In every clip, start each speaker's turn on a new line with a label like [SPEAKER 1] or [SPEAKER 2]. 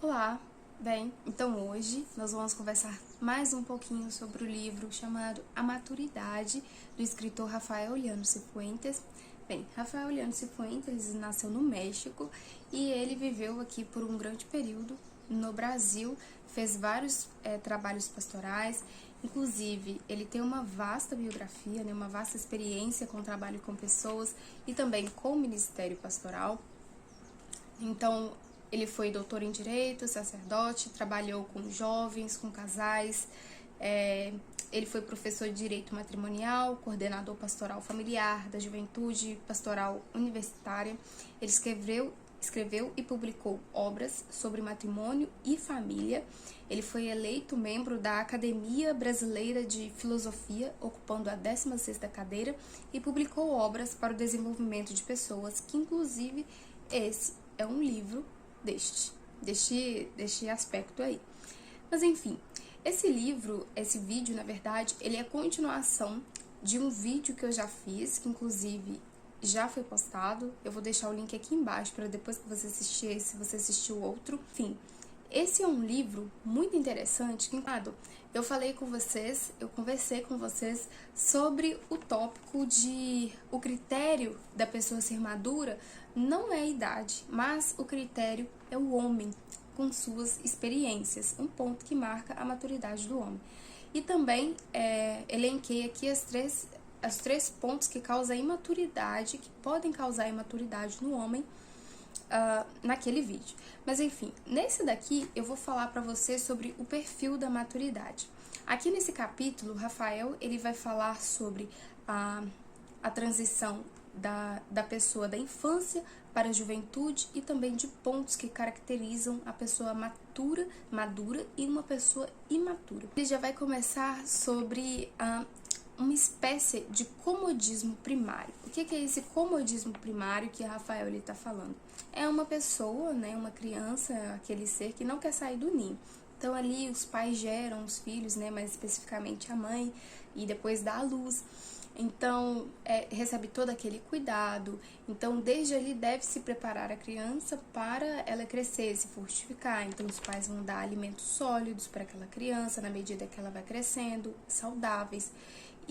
[SPEAKER 1] Olá, bem, então hoje nós vamos conversar mais um pouquinho sobre o livro chamado A Maturidade, do escritor Rafael Llanos Cifuentes. Bem, Rafael Llanos Cifuentes nasceu no México e ele viveu aqui por um grande período no Brasil, fez vários trabalhos pastorais, inclusive ele tem uma vasta biografia, uma vasta experiência com trabalho com pessoas e também com o ministério pastoral. Então, ele foi doutor em Direito, sacerdote, trabalhou com jovens, com casais, ele foi professor de Direito Matrimonial, coordenador pastoral familiar, da Juventude Pastoral Universitária. Ele escreveu e publicou obras sobre matrimônio e família. Ele foi eleito membro da Academia Brasileira de Filosofia, ocupando a 16ª cadeira, e publicou obras para o desenvolvimento de pessoas, que inclusive esse é um livro deste aspecto aí. Mas enfim, esse vídeo, na verdade, ele é continuação de um vídeo que eu já fiz, que inclusive já foi postado. Eu vou deixar o link aqui embaixo para depois que você assistir esse, você assistir o outro. Enfim, esse é um livro muito interessante que eu conversei com vocês sobre o tópico de o critério da pessoa ser madura não é a idade, mas o critério é o homem com suas experiências, um ponto que marca a maturidade do homem. E também elenquei aqui os três pontos que causam imaturidade, que podem causar imaturidade no homem, naquele vídeo. Mas enfim, nesse daqui eu vou falar para você sobre o perfil da maturidade. Aqui nesse capítulo, Rafael ele vai falar sobre a transição da pessoa da infância para a juventude e também de pontos que caracterizam a pessoa madura e uma pessoa imatura. Ele já vai começar sobre uma espécie de comodismo primário. O que é esse comodismo primário que Rafael está falando? É uma pessoa, uma criança, aquele ser que não quer sair do ninho. Então ali os pais geram os filhos, mais especificamente a mãe, e depois dá à luz. Então recebe todo aquele cuidado. Então desde ali deve-se preparar a criança para ela crescer, se fortificar. Então os pais vão dar alimentos sólidos para aquela criança na medida que ela vai crescendo, saudáveis.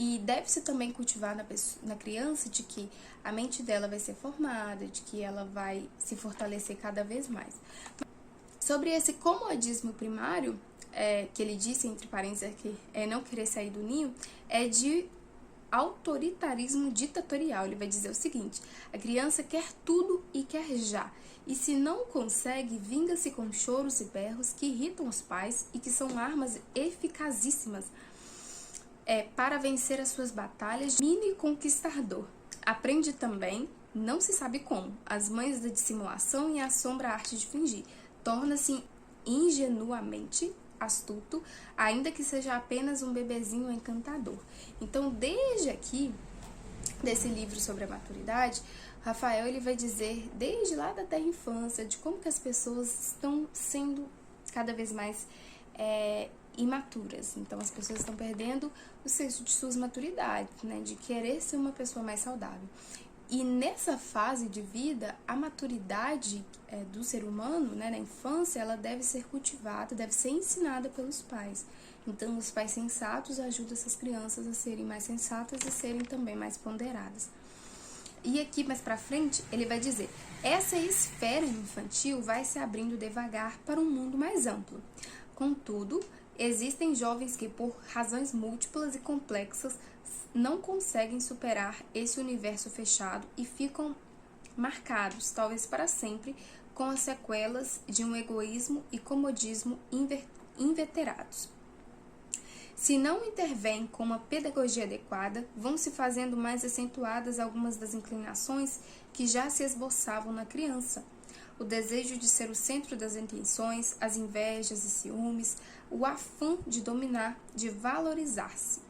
[SPEAKER 1] E deve-se também cultivar na criança de que a mente dela vai ser formada, de que ela vai se fortalecer cada vez mais. Sobre esse comodismo primário, que ele disse, entre parênteses, que é não querer sair do ninho, é de autoritarismo ditatorial. Ele vai dizer o seguinte: a criança quer tudo e quer já. E se não consegue, vinga-se com choros e berros que irritam os pais e que são armas eficazíssimas para vencer as suas batalhas. Mini conquistador. Aprende também, não se sabe como, as manhas da dissimulação e assombra a arte de fingir. Torna-se ingenuamente astuto, ainda que seja apenas um bebezinho encantador. Então, desde aqui, desse livro sobre a maturidade, Rafael ele vai dizer, desde lá da terra infância, de como que as pessoas estão sendo cada vez mais imaturas. Então as pessoas estão perdendo o senso de suas maturidades, de querer ser uma pessoa mais saudável. E nessa fase de vida, a maturidade do ser humano, na infância, ela deve ser cultivada, deve ser ensinada pelos pais. Então os pais sensatos ajudam essas crianças a serem mais sensatas e serem também mais ponderadas. E aqui mais pra frente ele vai dizer: essa esfera infantil vai se abrindo devagar para um mundo mais amplo. Contudo, existem jovens que, por razões múltiplas e complexas, não conseguem superar esse universo fechado e ficam marcados, talvez para sempre, com as sequelas de um egoísmo e comodismo inveterados. Se não intervém com uma pedagogia adequada, vão se fazendo mais acentuadas algumas das inclinações que já se esboçavam na criança. O desejo de ser o centro das atenções, as invejas e ciúmes, o afã de dominar, de valorizar-se.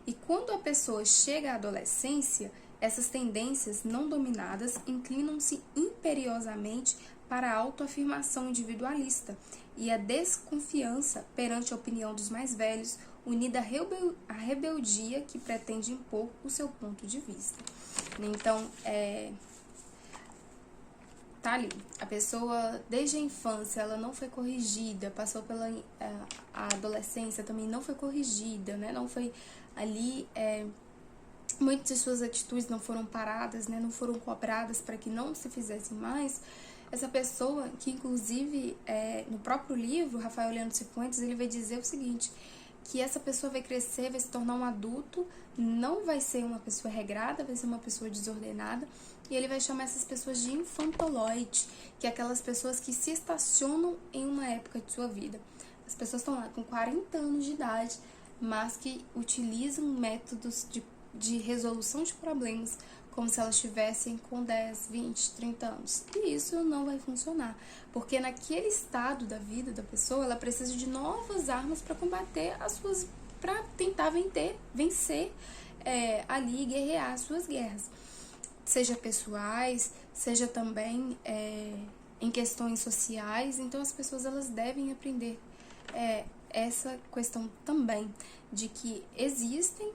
[SPEAKER 1] E quando a pessoa chega à adolescência, essas tendências não dominadas inclinam-se imperiosamente para a autoafirmação individualista e a desconfiança perante a opinião dos mais velhos, unida à rebeldia que pretende impor o seu ponto de vista. Então, tá ali, a pessoa desde a infância ela não foi corrigida, passou pela a adolescência também não foi corrigida, né? Não foi ali, muitas de suas atitudes não foram paradas, né? Não foram cobradas para que não se fizessem mais. Essa pessoa, que inclusive no próprio livro, Rafael Leandro Cifuentes, ele vai dizer o seguinte, que essa pessoa vai crescer, vai se tornar um adulto, não vai ser uma pessoa regrada, vai ser uma pessoa desordenada, e ele vai chamar essas pessoas de infantoloide, que é aquelas pessoas que se estacionam em uma época de sua vida. As pessoas estão lá com 40 anos de idade, mas que utilizam métodos de resolução de problemas como se elas estivessem com 10, 20, 30 anos. E isso não vai funcionar, porque naquele estado da vida da pessoa, ela precisa de novas armas para combater para tentar vencer ali, guerrear as suas guerras. Seja pessoais, seja também em questões sociais. Então as pessoas elas devem aprender essa questão também de que existem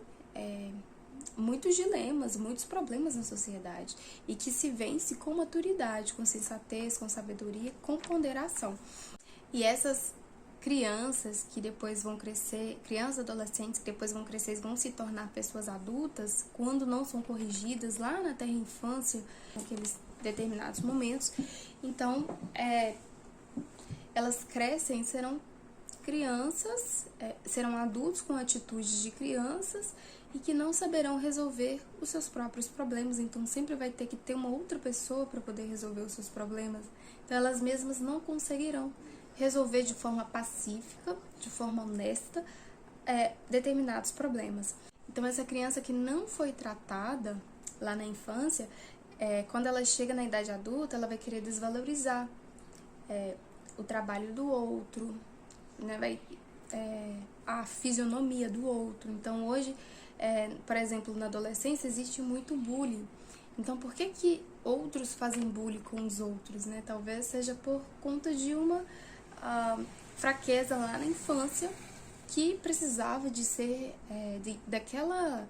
[SPEAKER 1] muitos dilemas, muitos problemas na sociedade e que se vence com maturidade, com sensatez, com sabedoria, com ponderação. E essas crianças que depois vão crescer, crianças e adolescentes que depois vão crescer e vão se tornar pessoas adultas, quando não são corrigidas lá na terra infância, naqueles determinados momentos, então elas crescem, serão crianças, serão adultos com atitudes de crianças e que não saberão resolver os seus próprios problemas, então sempre vai ter que ter uma outra pessoa para poder resolver os seus problemas. Então elas mesmas não conseguirão resolver de forma pacífica, de forma honesta, determinados problemas. Então essa criança que não foi tratada lá na infância, quando ela chega na idade adulta, ela vai querer desvalorizar o trabalho do outro, né? A fisionomia do outro. Então hoje, por exemplo, na adolescência existe muito bullying. Então por que outros fazem bullying com os outros, né? Talvez seja por conta de uma fraqueza lá na infância que precisava de ser daquela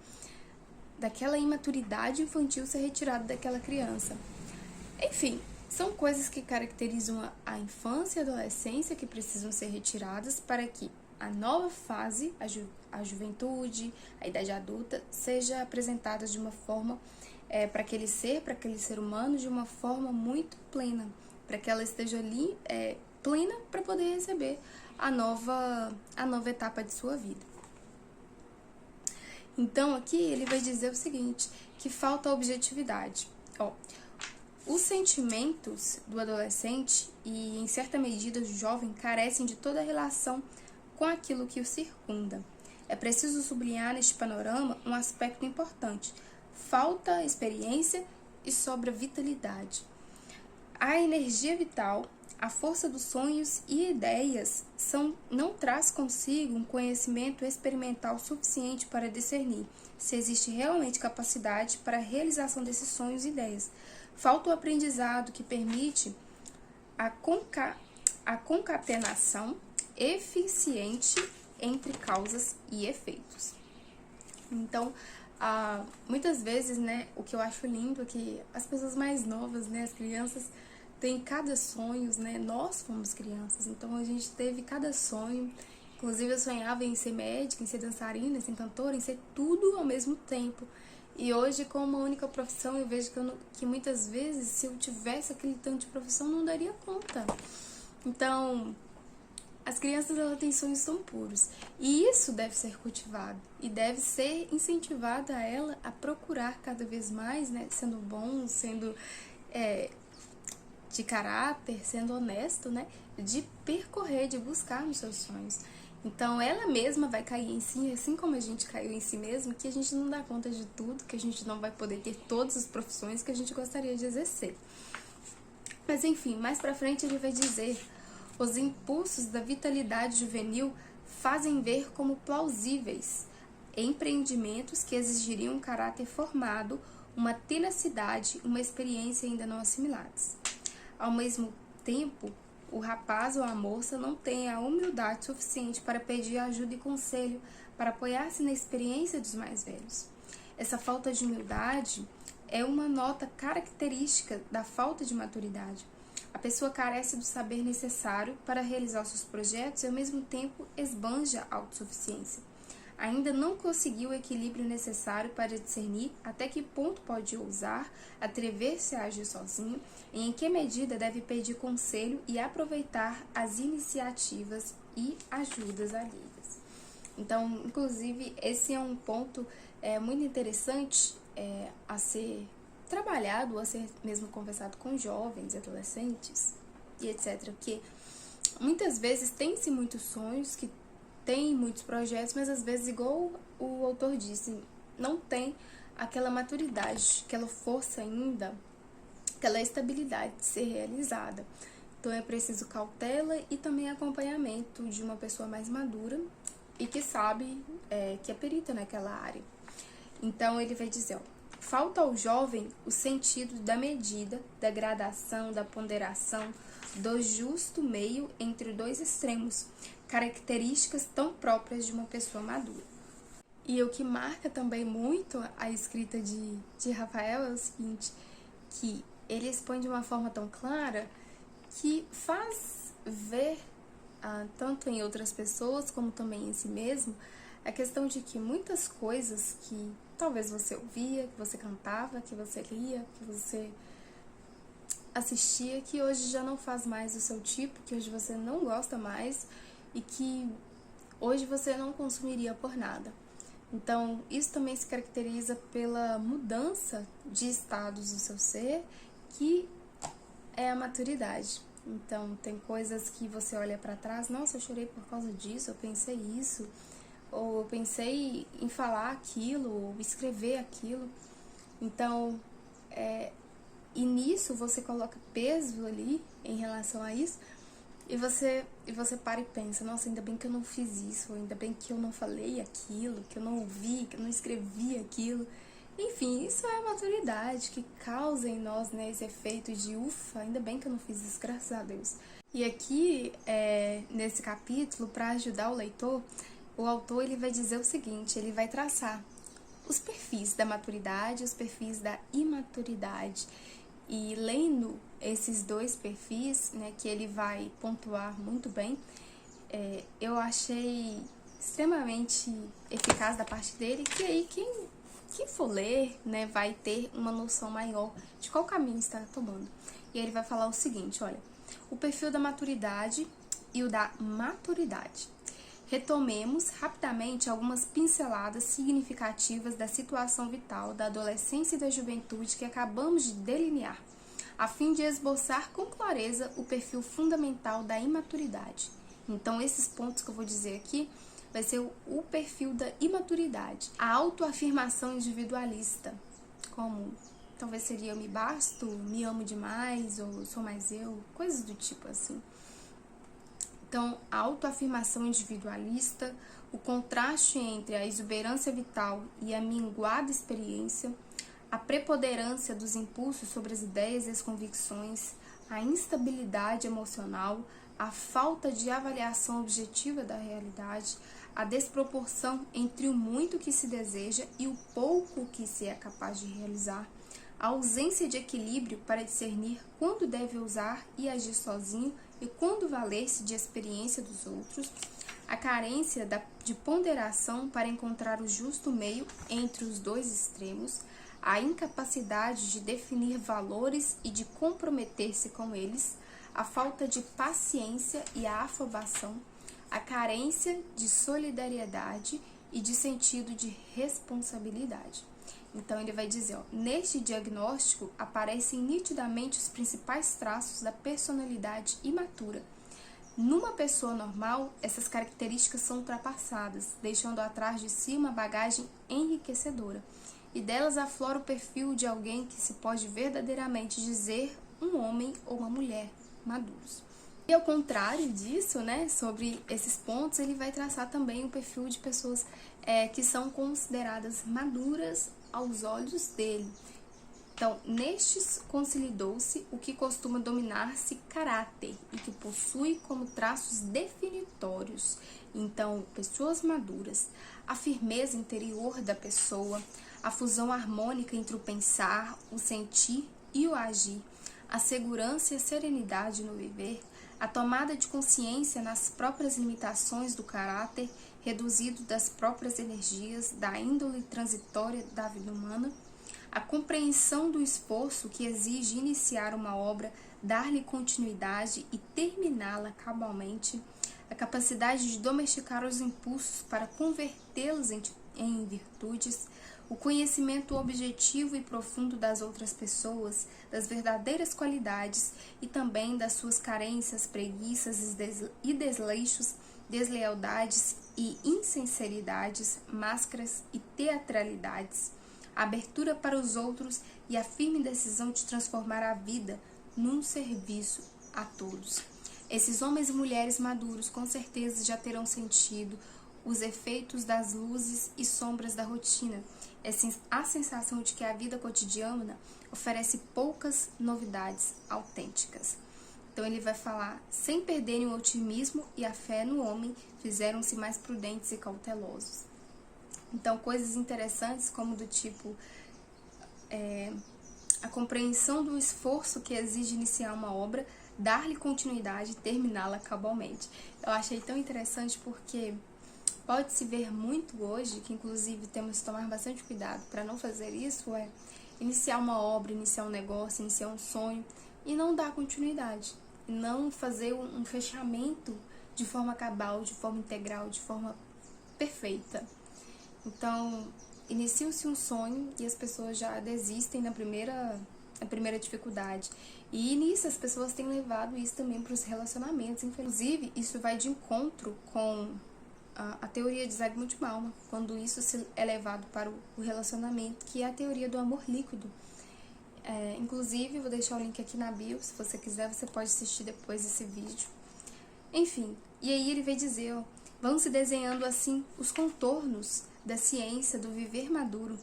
[SPEAKER 1] imaturidade infantil ser retirada daquela criança. Enfim, são coisas que caracterizam a infância e a adolescência que precisam ser retiradas para que a nova fase, a juventude, a idade adulta, seja apresentada de uma forma para aquele ser humano, de uma forma muito plena, para que ela esteja ali plena para poder receber a nova etapa de sua vida. Então aqui ele vai dizer o seguinte, que falta objetividade. Os sentimentos do adolescente e, em certa medida, do jovem carecem de toda relação com aquilo que o circunda. É preciso sublinhar neste panorama um aspecto importante. Falta experiência e sobra vitalidade. A energia vital, a força dos sonhos e ideias não traz consigo um conhecimento experimental suficiente para discernir se existe realmente capacidade para a realização desses sonhos e ideias. Falta o aprendizado que permite a concatenação eficiente entre causas e efeitos. Então, muitas vezes, né, o que eu acho lindo é que as pessoas mais novas, né, as crianças, têm cada sonho, né, nós fomos crianças, então a gente teve cada sonho. Inclusive eu sonhava em ser médica, em ser dançarina, em ser cantora, em ser tudo ao mesmo tempo. E hoje, com uma única profissão, eu vejo que muitas vezes, se eu tivesse aquele tanto de profissão, não daria conta. Então, as crianças, elas têm sonhos tão puros. E isso deve ser cultivado. E deve ser incentivada a ela a procurar cada vez mais, né? Sendo bom, sendo de caráter, sendo honesto, né? De percorrer, de buscar nos seus sonhos. Então, ela mesma vai cair em si, assim como a gente caiu em si mesmo, que a gente não dá conta de tudo, que a gente não vai poder ter todas as profissões que a gente gostaria de exercer. Mas, enfim, mais pra frente ele vai dizer: os impulsos da vitalidade juvenil fazem ver como plausíveis empreendimentos que exigiriam um caráter formado, uma tenacidade, uma experiência ainda não assimiladas. Ao mesmo tempo, o rapaz ou a moça não tem a humildade suficiente para pedir ajuda e conselho, para apoiar-se na experiência dos mais velhos. Essa falta de humildade é uma nota característica da falta de maturidade. A pessoa carece do saber necessário para realizar os seus projetos e, ao mesmo tempo, esbanja a autossuficiência. Ainda não conseguiu o equilíbrio necessário para discernir até que ponto pode ousar, atrever-se a agir sozinho e em que medida deve pedir conselho e aproveitar as iniciativas e ajudas alheias. Então, inclusive, esse é um ponto muito interessante a ser trabalhado, a ser mesmo conversado com jovens, adolescentes e etc. Porque muitas vezes tem-se muitos sonhos, que tem muitos projetos, mas às vezes, igual o autor disse, não tem aquela maturidade, aquela força ainda, aquela estabilidade de ser realizada. Então é preciso cautela e também acompanhamento de uma pessoa mais madura e que sabe, que é perita naquela área. Então ele vai dizer, falta ao jovem o sentido da medida, da gradação, da ponderação, do justo meio entre dois extremos, características tão próprias de uma pessoa madura. E o que marca também muito a escrita de Rafael é o seguinte, que ele expõe de uma forma tão clara que faz ver, tanto em outras pessoas como também em si mesmo, a questão de que muitas coisas que talvez você ouvia, que você cantava, que você lia, que você assistia, que hoje já não faz mais o seu tipo, que hoje você não gosta mais e que hoje você não consumiria por nada. Então, isso também se caracteriza pela mudança de estados do seu ser, que é a maturidade. Então, tem coisas que você olha para trás, nossa, eu chorei por causa disso, eu pensei isso, ou eu pensei em falar aquilo, ou escrever aquilo. Então, e nisso você coloca peso ali em relação a isso, e você para e pensa, nossa, ainda bem que eu não fiz isso, ainda bem que eu não falei aquilo, que eu não ouvi, que eu não escrevi aquilo. Enfim, isso é a maturidade que causa em nós, né, esse efeito de ufa, ainda bem que eu não fiz isso, graças a Deus. E aqui, nesse capítulo, para ajudar o leitor, o autor ele vai dizer o seguinte, ele vai traçar os perfis da maturidade e os perfis da imaturidade. E lendo esses dois perfis, né, que ele vai pontuar muito bem, eu achei extremamente eficaz da parte dele, que aí quem for ler, né, vai ter uma noção maior de qual caminho está tomando. E aí ele vai falar o seguinte, olha, o perfil da maturidade e o da maturidade. Retomemos rapidamente algumas pinceladas significativas da situação vital da adolescência e da juventude que acabamos de delinear, a fim de esboçar com clareza o perfil fundamental da imaturidade. Então, esses pontos que eu vou dizer aqui vai ser o perfil da imaturidade. A autoafirmação individualista, como talvez seria eu me basto, me amo demais, ou sou mais eu, coisas do tipo assim. Então, a autoafirmação individualista, o contraste entre a exuberância vital e a minguada experiência, a preponderância dos impulsos sobre as ideias e as convicções, a instabilidade emocional, a falta de avaliação objetiva da realidade, a desproporção entre o muito que se deseja e o pouco que se é capaz de realizar, a ausência de equilíbrio para discernir quando deve usar e agir sozinho e quando valer-se de experiência dos outros, a carência de ponderação para encontrar o justo meio entre os dois extremos, a incapacidade de definir valores e de comprometer-se com eles, a falta de paciência e a afobação, a carência de solidariedade e de sentido de responsabilidade. Então ele vai dizer, neste diagnóstico aparecem nitidamente os principais traços da personalidade imatura. Numa pessoa normal, essas características são ultrapassadas, deixando atrás de si uma bagagem enriquecedora, e delas aflora o perfil de alguém que se pode verdadeiramente dizer um homem ou uma mulher maduros. E ao contrário disso, né, sobre esses pontos, ele vai traçar também o perfil de pessoas que são consideradas maduras aos olhos dele. Então, nestes consolidou-se o que costuma dominar-se caráter e que possui como traços definitórios. Então, pessoas maduras, a firmeza interior da pessoa, a fusão harmônica entre o pensar, o sentir e o agir, a segurança e a serenidade no viver, a tomada de consciência nas próprias limitações do caráter, reduzido das próprias energias, da índole transitória da vida humana, a compreensão do esforço que exige iniciar uma obra, dar-lhe continuidade e terminá-la cabalmente, a capacidade de domesticar os impulsos para convertê-los em virtudes, o conhecimento objetivo e profundo das outras pessoas, das verdadeiras qualidades e também das suas carências, preguiças e desleixos, deslealdades e insinceridades, máscaras e teatralidades, a abertura para os outros e a firme decisão de transformar a vida num serviço a todos. Esses homens e mulheres maduros com certeza já terão sentido os efeitos das luzes e sombras da rotina, a sensação de que a vida cotidiana oferece poucas novidades autênticas. Então ele vai falar, sem perderem o otimismo e a fé no homem, fizeram-se mais prudentes e cautelosos. Então coisas interessantes como do tipo a compreensão do esforço que exige iniciar uma obra, dar-lhe continuidade e terminá-la cabalmente. Eu achei tão interessante porque pode-se ver muito hoje, que inclusive temos que tomar bastante cuidado para não fazer isso, iniciar uma obra, iniciar um negócio, iniciar um sonho e não dar continuidade, não fazer um fechamento de forma cabal, de forma integral, de forma perfeita. Então, inicia-se um sonho e as pessoas já desistem na primeira dificuldade. E nisso as pessoas têm levado isso também para os relacionamentos. Inclusive, isso vai de encontro com a teoria de Zygmunt Bauman, quando isso é levado para o relacionamento, que é a teoria do amor líquido. Inclusive, vou deixar o link aqui na bio, se você quiser, você pode assistir depois esse vídeo. Enfim, e aí ele vai dizer, vão se desenhando assim os contornos da ciência do viver maduro.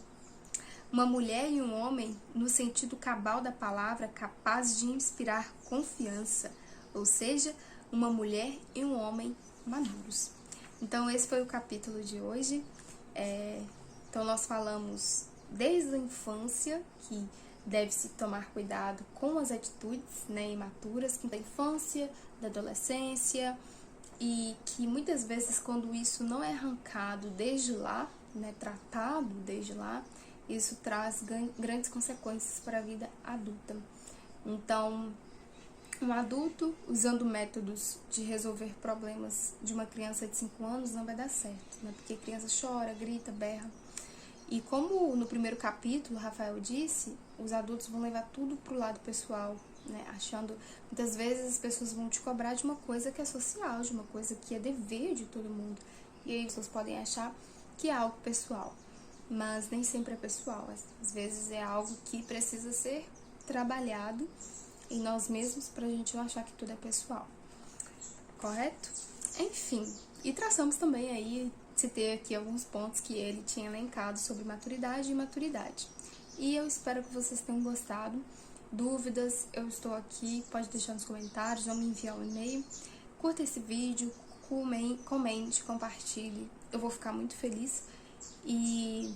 [SPEAKER 1] Uma mulher e um homem, no sentido cabal da palavra, capaz de inspirar confiança, ou seja, uma mulher e um homem maduros. Então esse foi o capítulo de hoje. Então nós falamos desde a infância, que deve-se tomar cuidado com as atitudes imaturas, da infância, da adolescência, e que muitas vezes quando isso não é arrancado desde lá, tratado desde lá, isso traz grandes consequências para a vida adulta. Então, um adulto usando métodos de resolver problemas de uma criança de 5 anos não vai dar certo, porque a criança chora, grita, berra. E como no primeiro capítulo, Rafael disse, os adultos vão levar tudo pro lado pessoal, achando, muitas vezes as pessoas vão te cobrar de uma coisa que é social, de uma coisa que é dever de todo mundo. E aí as pessoas podem achar que é algo pessoal, mas nem sempre é pessoal. Às vezes é algo que precisa ser trabalhado em nós mesmos pra gente não achar que tudo é pessoal. Correto? Enfim, e traçamos também aí, citei aqui alguns pontos que ele tinha elencado sobre maturidade e imaturidade. E eu espero que vocês tenham gostado. Dúvidas, eu estou aqui, pode deixar nos comentários ou me enviar um e-mail. Curta esse vídeo, comente, compartilhe, eu vou ficar muito feliz. E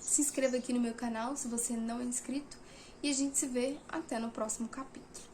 [SPEAKER 1] se inscreva aqui no meu canal se você não é inscrito. E a gente se vê até no próximo capítulo.